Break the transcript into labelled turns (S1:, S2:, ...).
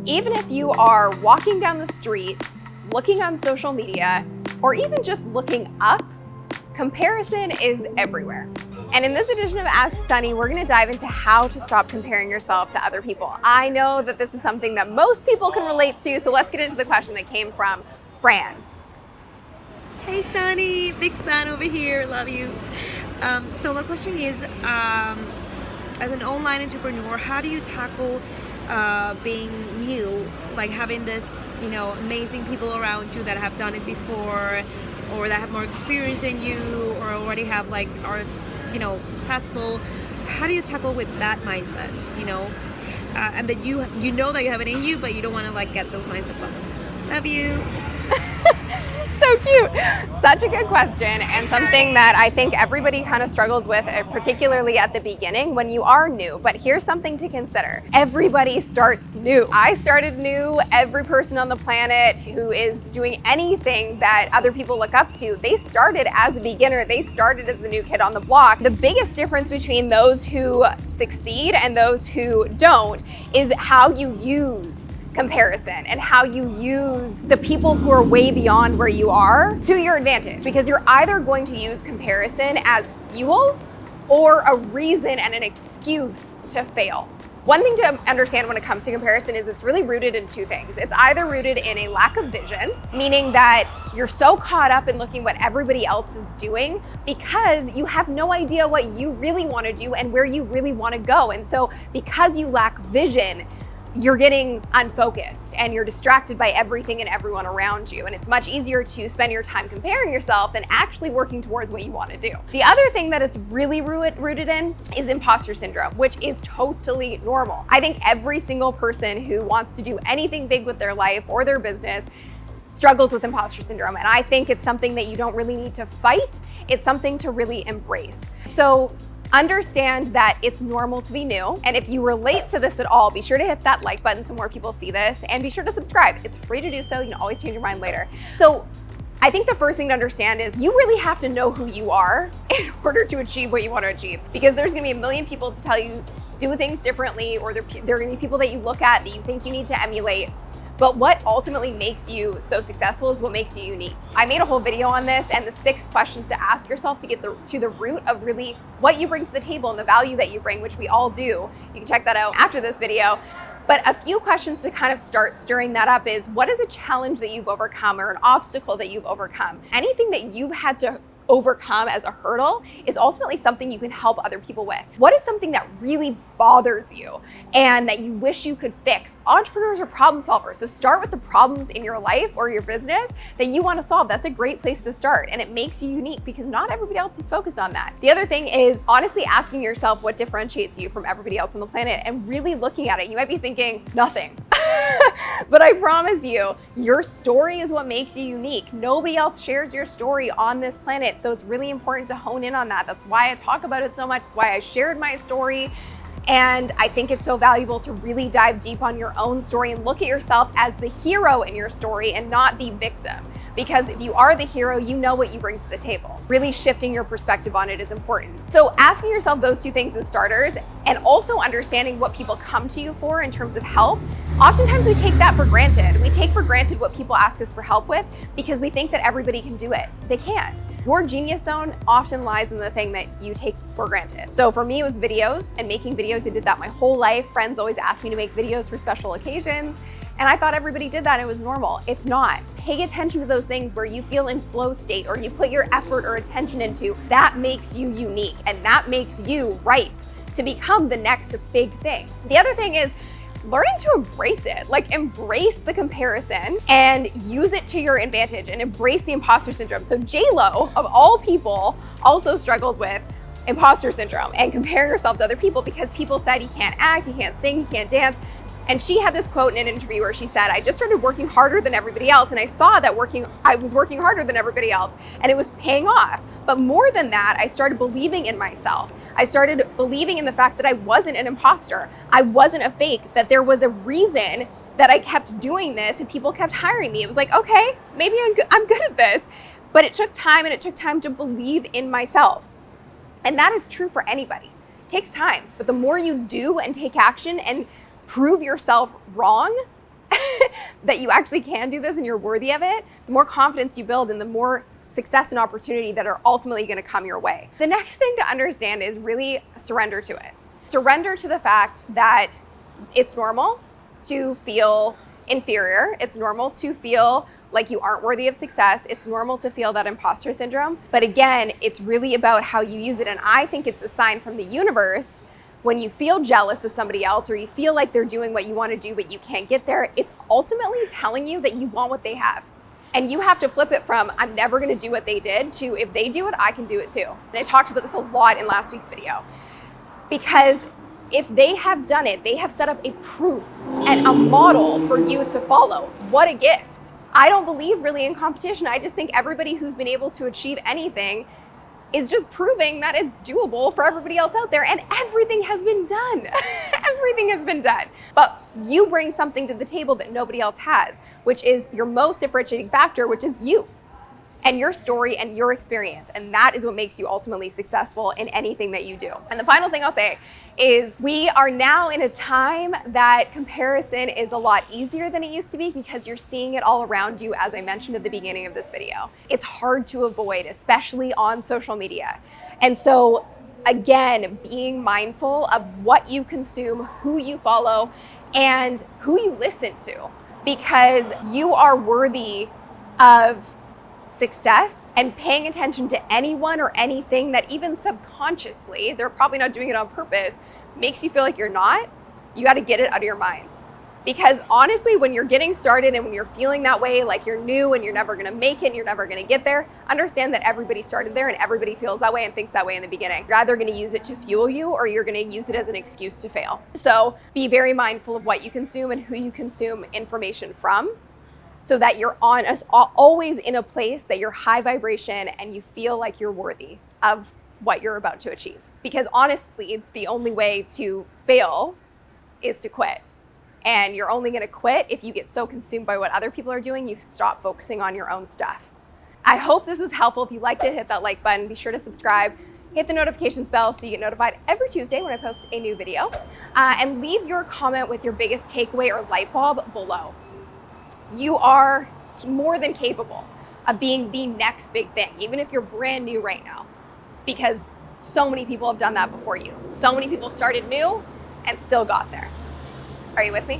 S1: Even if you are walking down the street, looking on social media, or even just looking up, comparison is everywhere. And in this edition of Ask Sunny, we're gonna dive into how to stop comparing yourself to other people. I know that this is something that most people can relate to, so let's get into the question that came from Fran.
S2: Hey Sunny, big fan over here, love you. So my question is, as an online entrepreneur, how do you tackle being new, like having this, amazing people around you that have done it before, or that have more experience than you, or already have are successful? How do you tackle with that mindset, and that you know that you have it in you, but you don't want to get those mindset bugs? Love you.
S1: So cute. Such a good question, and something that I think everybody kind of struggles with, particularly at the beginning when you are new. But here's something to consider. Everybody starts new. I started new. Every person on the planet who is doing anything that other people look up to, they started as a beginner. They started as the new kid on the block. The biggest difference between those who succeed and those who don't is how you use comparison and how you use the people who are way beyond where you are to your advantage, because you're either going to use comparison as fuel or a reason and an excuse to fail. One thing to understand when it comes to comparison is it's really rooted in two things. It's either rooted in a lack of vision, meaning that you're so caught up in looking what everybody else is doing because you have no idea what you really want to do and where you really want to go. And so because you lack vision, you're getting unfocused and you're distracted by everything and everyone around you. And it's much easier to spend your time comparing yourself than actually working towards what you want to do. The other thing that it's really rooted in is imposter syndrome, which is totally normal. I think every single person who wants to do anything big with their life or their business struggles with imposter syndrome. And I think it's something that you don't really need to fight. It's something to really embrace. So understand that it's normal to be new. And if you relate to this at all, be sure to hit that like button so more people see this, and be sure to subscribe. It's free to do so. You can always change your mind later. So I think the first thing to understand is you really have to know who you are in order to achieve what you want to achieve, because there's going to be a million people to tell you do things differently, or there are going to be people that you look at that you think you need to emulate. But what ultimately makes you so successful is what makes you unique. I made a whole video on this and the 6 questions to ask yourself to get to the root of really what you bring to the table and the value that you bring, which we all do. You can check that out after this video. But a few questions to kind of start stirring that up is, what is a challenge that you've overcome or an obstacle that you've overcome? Anything that you've had to overcome as a hurdle is ultimately something you can help other people with. What is something that really bothers you and that you wish you could fix? Entrepreneurs are problem solvers, so start with the problems in your life or your business that you want to solve. That's a great place to start, and it makes you unique because not everybody else is focused on that. The other thing is honestly asking yourself what differentiates you from everybody else on the planet and really looking at it. You might be thinking nothing. But I promise you, your story is what makes you unique. Nobody else shares your story on this planet. So it's really important to hone in on that. That's why I talk about it so much. That's why I shared my story. And I think it's so valuable to really dive deep on your own story and look at yourself as the hero in your story and not the victim. Because if you are the hero, you know what you bring to the table. Really shifting your perspective on it is important. So asking yourself those 2 things as starters, and also understanding what people come to you for in terms of help. Oftentimes we take that for granted. We take for granted what people ask us for help with because we think that everybody can do it. They can't. Your genius zone often lies in the thing that you take for granted. So for me, it was videos and making videos. I did that my whole life. Friends always asked me to make videos for special occasions. And I thought everybody did that. It was normal. It's not. Pay attention to those things where you feel in flow state or you put your effort or attention into. That makes you unique, and that makes you ripe to become the next big thing. The other thing is learning to embrace it. Embrace the comparison and use it to your advantage, and embrace the imposter syndrome. So J-Lo, of all people, also struggled with imposter syndrome and comparing herself to other people because people said he can't act, he can't sing, he can't dance. And she had this quote in an interview where she said, I just started working harder than everybody else, and I saw that I was working harder than everybody else, and it was paying off. But more than that, I started believing in myself. I started believing in the fact that I wasn't an imposter. I wasn't a fake, that there was a reason that I kept doing this and people kept hiring me. It was like, okay, maybe I'm good at this. But it took time, and it took time to believe in myself. And that is true for anybody. It takes time, but the more you do and take action and prove yourself wrong, that you actually can do this and you're worthy of it, the more confidence you build and the more success and opportunity that are ultimately going to come your way. The next thing to understand is really surrender to it. Surrender to the fact that it's normal to feel inferior. It's normal to feel like you aren't worthy of success. It's normal to feel that imposter syndrome. But again, it's really about how you use it. And I think it's a sign from the universe when you feel jealous of somebody else or you feel like they're doing what you want to do but you can't get there. It's ultimately telling you that you want what they have. And you have to flip it from I'm never going to do what they did to if they do it, I can do it too. And I talked about this a lot in last week's video. Because if they have done it, they have set up a proof and a model for you to follow. What a gift. I don't believe really in competition. I just think everybody who's been able to achieve anything is just proving that it's doable for everybody else out there, and everything has been done. Everything has been done. But you bring something to the table that nobody else has, which is your most differentiating factor, which is you and your story and your experience. And that is what makes you ultimately successful in anything that you do. And the final thing I'll say is we are now in a time that comparison is a lot easier than it used to be because you're seeing it all around you, as I mentioned at the beginning of this video. It's hard to avoid, especially on social media. And so again, being mindful of what you consume, who you follow, and who you listen to, because you are worthy of success, and paying attention to anyone or anything that even subconsciously, they're probably not doing it on purpose, makes you feel like you're not, you got to get it out of your mind. Because honestly, when you're getting started and when you're feeling that way, like you're new and you're never going to make it and you're never going to get there, understand that everybody started there and everybody feels that way and thinks that way in the beginning. You're either going to use it to fuel you or you're going to use it as an excuse to fail. So be very mindful of what you consume and who you consume information from, so that you're always in a place that you're high vibration and you feel like you're worthy of what you're about to achieve. Because honestly, the only way to fail is to quit. And you're only going to quit if you get so consumed by what other people are doing, you stop focusing on your own stuff. I hope this was helpful. If you liked it, hit that like button. Be sure to subscribe. Hit the notifications bell so you get notified every Tuesday when I post a new video. And leave your comment with your biggest takeaway or light bulb below. You are more than capable of being the next big thing, even if you're brand new right now, because so many people have done that before you. So many people started new and still got there. Are you with me?